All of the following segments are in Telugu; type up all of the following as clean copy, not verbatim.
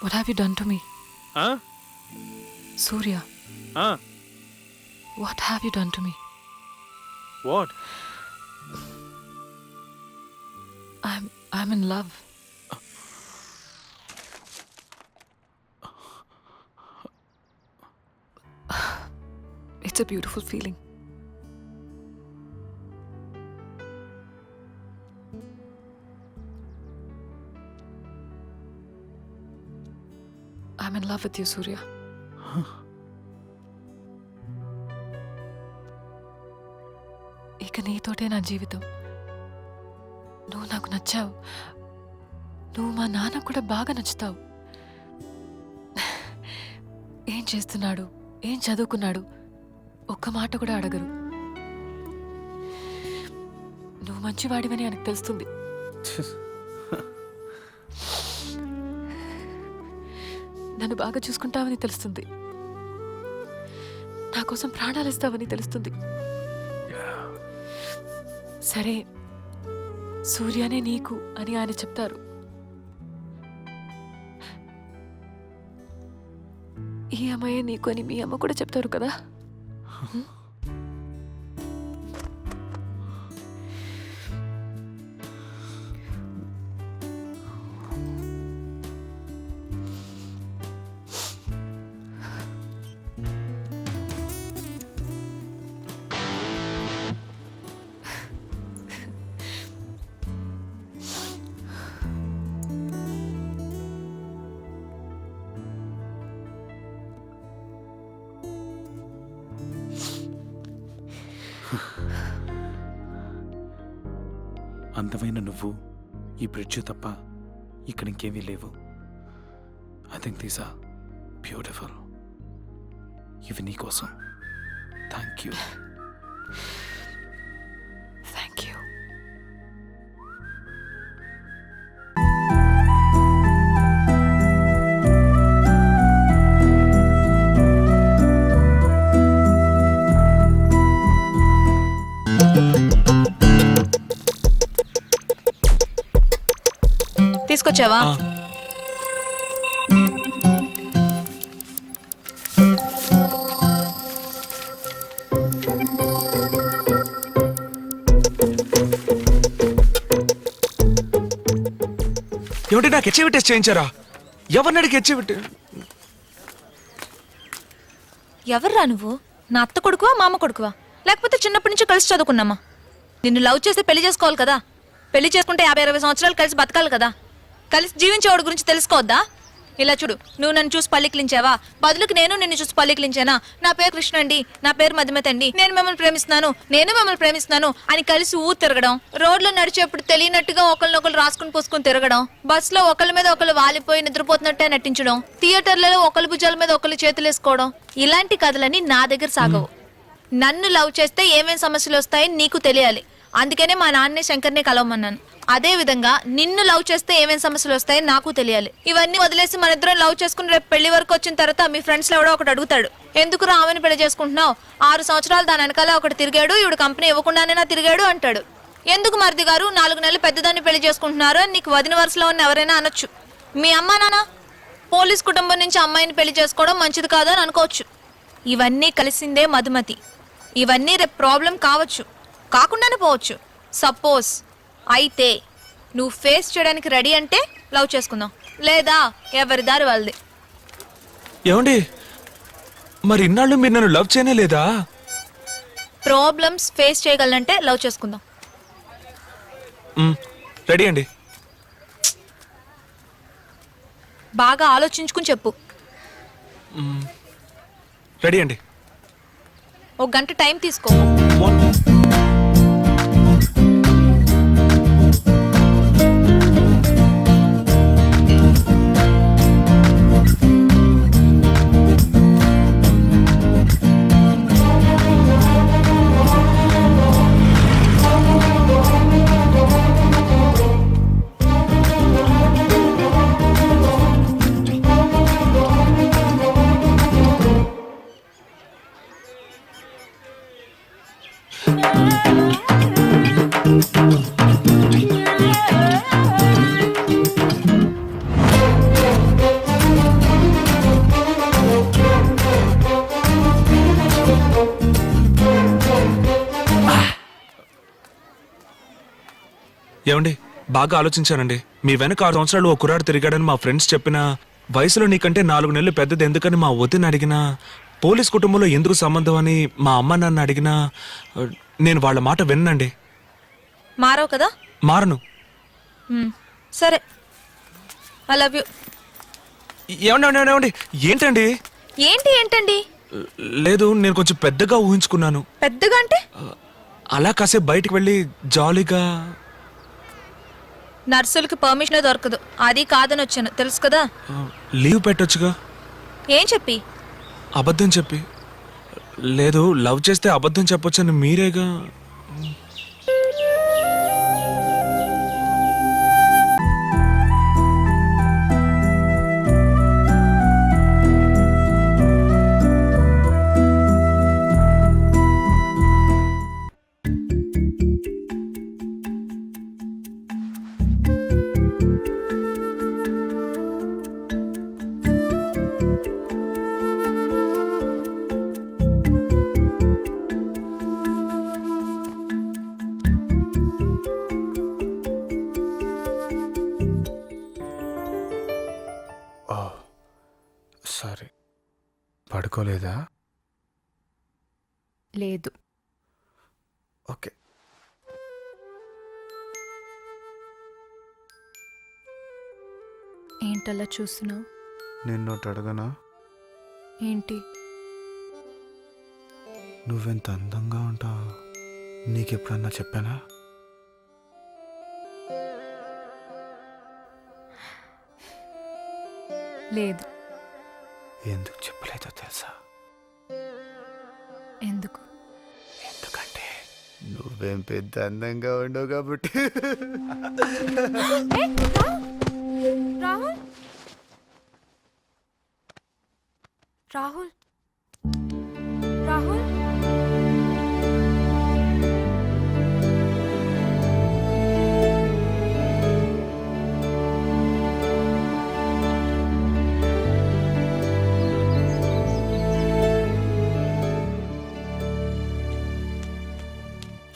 What have you done to me? Huh? Surya, Huh? what have you done to me? What? I'm in love. It's a beautiful feeling. I'm in love with you, Surya. ఇక నీతోటే నా జీవితం. నువ్వు నాకు నచ్చావు. నువ్వు మా నాన్న కూడా బాగా నచ్చుతావు. ఏం చేస్తున్నాడు, ఏం చదువుకున్నాడు, ఒక్క మాట కూడా అడగరు. నువ్వు మంచివాడివని ఆయనకు తెలుస్తుంది. నన్ను బాగా చూసుకుంటావని తెలుస్తుంది. నా కోసం ప్రాణాలు ఇస్తావని తెలుస్తుంది. సరే, సూర్యనే నీకు అని ఆయన చెప్తారు. ఈ అమ్మాయే నీకు అని మీ అమ్మ కూడా చెప్తారు కదా. అందమైన నువ్వు, ఈ బ్రిడ్జ్ తప్ప ఇక్కడ ఇంకేమీ లేవు. I think these are beautiful. ఇవి నీ కోసం. Thank you. Thank you. తీసుకొచ్చావా? ఏమిటి, నాకు హెచ్ఐవి టెస్ట్ చేయించారా? ఎవరిని అడిగి హెచ్ఐవి? ఎవర్రా నువ్వు? నా అత్త కొడుకువా, మామ కొడుకువా, లేకపోతే చిన్నప్పటి నుంచి కలిసి చదువుకున్నామా? నిన్ను లవ్ చేస్తే పెళ్లి చేసుకోవాలి కదా. పెళ్లి చేసుకుంటే 50-60 సంవత్సరాలు కలిసి బతకాలి కదా. కలిసి జీవించేవాడి గురించి తెలుసుకోవద్దా? ఇలా చూడు, నువ్వు నన్ను చూసి పల్లికిలించావా, బదులుకి నేను నిన్ను చూసి పల్లికిలించానా? నా పేరు కృష్ణ అండి, నా పేరు మధుమతి అండి, నేను మిమ్మల్ని ప్రేమిస్తున్నాను, నేను మిమ్మల్ని ప్రేమిస్తున్నాను అని కలిసి ఊరు తిరగడం, రోడ్లో నడిచేప్పుడు తెలియనట్టుగా ఒకరినొకరు రాసుకుని పూసుకుని తిరగడం, బస్సులో ఒకళ్ళ మీద ఒకళ్ళు వాలిపోయి నిద్రపోతున్నట్టే నటించడం, థియేటర్లలో ఒకళ్ళ భుజాల మీద ఒకళ్ళు చేతులు వేసుకోవడం, ఇలాంటి కథలన్నీ నా దగ్గర సాగవు. నన్ను లవ్ చేస్తే ఏమేం సమస్యలు వస్తాయని నీకు తెలియాలి. అందుకనే మా నాన్నే శంకర్నే కలవమన్నాను. అదే విధంగా నిన్ను లవ్ చేస్తే ఏమేం సమస్యలు వస్తాయని నాకు తెలియాలి. ఇవన్నీ వదిలేసి మన ఇద్దరం లవ్ చేసుకుని రేపు పెళ్లి వరకు వచ్చిన తర్వాత మీ ఫ్రెండ్స్ లో ఎవడో ఒకటి అడుగుతాడు, ఎందుకు రామని పెళ్లి చేసుకుంటున్నావు, 6 సంవత్సరాలు దాని వెనకాల ఒకటి తిరిగాడు, ఇవిడు కంపెనీ ఇవ్వకుండానే నా తిరిగాడు అంటాడు. ఎందుకు మరిది గారు 4 నెలలు పెద్దదాన్ని పెళ్లి చేసుకుంటున్నారు అని నీకు వదిన వరుసలో ఉన్న ఎవరైనా అనొచ్చు. మీ అమ్మా నాన్న పోలీస్ కుటుంబం నుంచి అమ్మాయిని పెళ్లి చేసుకోవడం మంచిది కాదు అని అనుకోవచ్చు. ఇవన్నీ కలిసిందే మధుమతి. ఇవన్నీ రేపు ప్రాబ్లం కావచ్చు, కాకుండానే పోవచ్చు. సపోజ్ అయితే నువ్వు ఫేస్ చేయడానికి రెడీ అంటే లవ్ చేసుకుందాం, లేదా ఎవరి దారి వాళ్ళది. ఏమండి, మరి ఇన్నాళ్ళు మీరు నన్ను లవ్ చేయనే లేదా? ప్రాబ్లమ్స్ ఫేస్ చేయగలనంటే లవ్ చేసుకుందాం. రెడీ అండి. బాగా ఆలోచించుకుని చెప్పు. రెడీ అండి. 1 గంట టైం తీసుకో. ఏమండి బాగా ఆలోచించానండి. మీ వెనక 6 సంవత్సరాలు ఓ కుర్రాడు తిరిగాడని మా ఫ్రెండ్స్ చెప్పిన, వయసులో నీకంటే 4 నెలలు పెద్దది ఎందుకని మా వదిన అడిగినా, పోలీస్ కుటుంబంలో ఎందుకు సంబంధం అని మా అమ్మ నాన్న అడిగినా నేను వాళ్ళ మాట విన్నండి. మారవు కదా? మారను. సరే, ఐ లవ్ యూ. ఏమండి ఏంటండి? ఏంటండి? లేదు, నేను కొంచెం పెద్దగా ఊహించుకున్నాను. పెద్దగా అంటే? అలా కాసేపు బయటికి వెళ్ళి జాలీగా. నర్సులకి పర్మిషన్ దొరకదు, అది కాదని వచ్చాను తెలుసు కదా. లీవ్ పెట్టొచ్చుగా. ఏం చెప్పి? అబద్ధం చెప్పి. లేదు, లవ్ చేస్తే అబద్ధం చెప్పొచ్చని మీరేగా. సారీ, పడుకోలేదా? లేదు. ఓకే. ఏంటలా చూస్తున్నావు? నిన్నోటి అడగనా? ఏంటి? నువ్వెంత అందంగా ఉంటావు నీకెప్పుడన్నా చెప్పానా? లేదు. ఎందుకు చెప్పలేదో తెలుసా? ఎందుకు? ఎందుకంటే నువ్వేం పెద్ద అందంగా ఉండవు కాబట్టి. రాహుల్, రాహుల్, రాహుల్.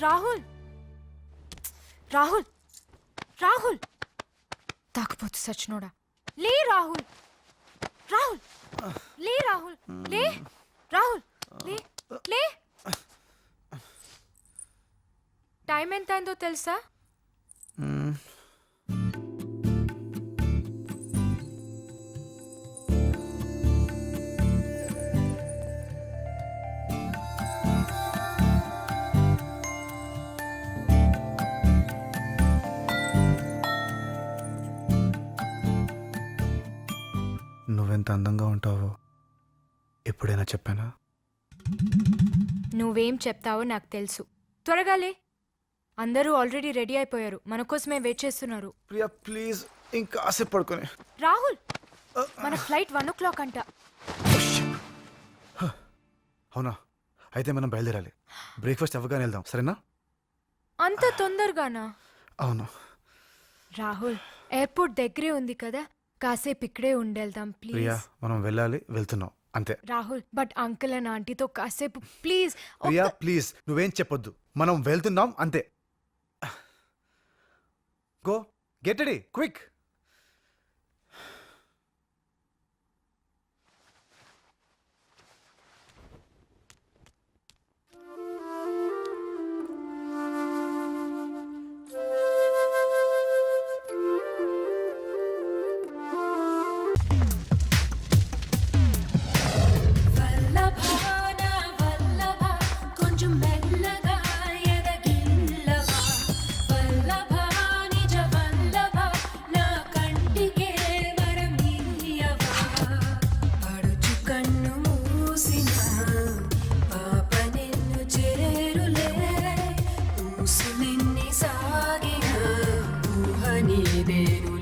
రాహుల్, రాహుల్, రాహుల్, తాకపోతు సచ్చినోడా. లే రాహుల్, రాహుల్, లే రాహుల్, లే రాహుల్, లే లే. టైం ఎంత అయిందో తెలుసా? నువ్వెంత అందంగా ఉంటావో ఎప్పుడైనా చెప్పానా? నువ్వేం చెప్తావో నాకు తెలుసు. త్వరగా లే, అందరూ ఆల్రెడీ రెడీ అయిపోయారు, మన కోసమే వెయిట్ చేస్తున్నారు. ప్రియా ప్లీజ్ ఇంకాసేపు పడుకొని. రాహుల్, మన ఫ్లైట్ 1 o'clock అంట. అవునా? అయితే మనం బయలుదేరాలి. బ్రేక్ఫాస్ట్ అవ్వగానే వెళ్దాం, సరేనా? అంత తొందరగానా? అవును. రాహుల్, ఎయిర్పోర్ట్ దగ్గరే ఉంది కదా, కాసేపు ఇక్కడే ఉండేద్దాం ప్రియా. ప్లీజ్. మనం వెళ్ళాలి, వెళ్తున్నాం అంతే. రాహుల్, బట్ అంకుల్ అండ్ ఆంటీతో కాసేపు ప్లీజ్. ప్రియా ప్లీజ్ నువ్వేం చెప్పొద్దు, మనం వెళ్తున్నాం అంతే. Go get ready quick. నీదేను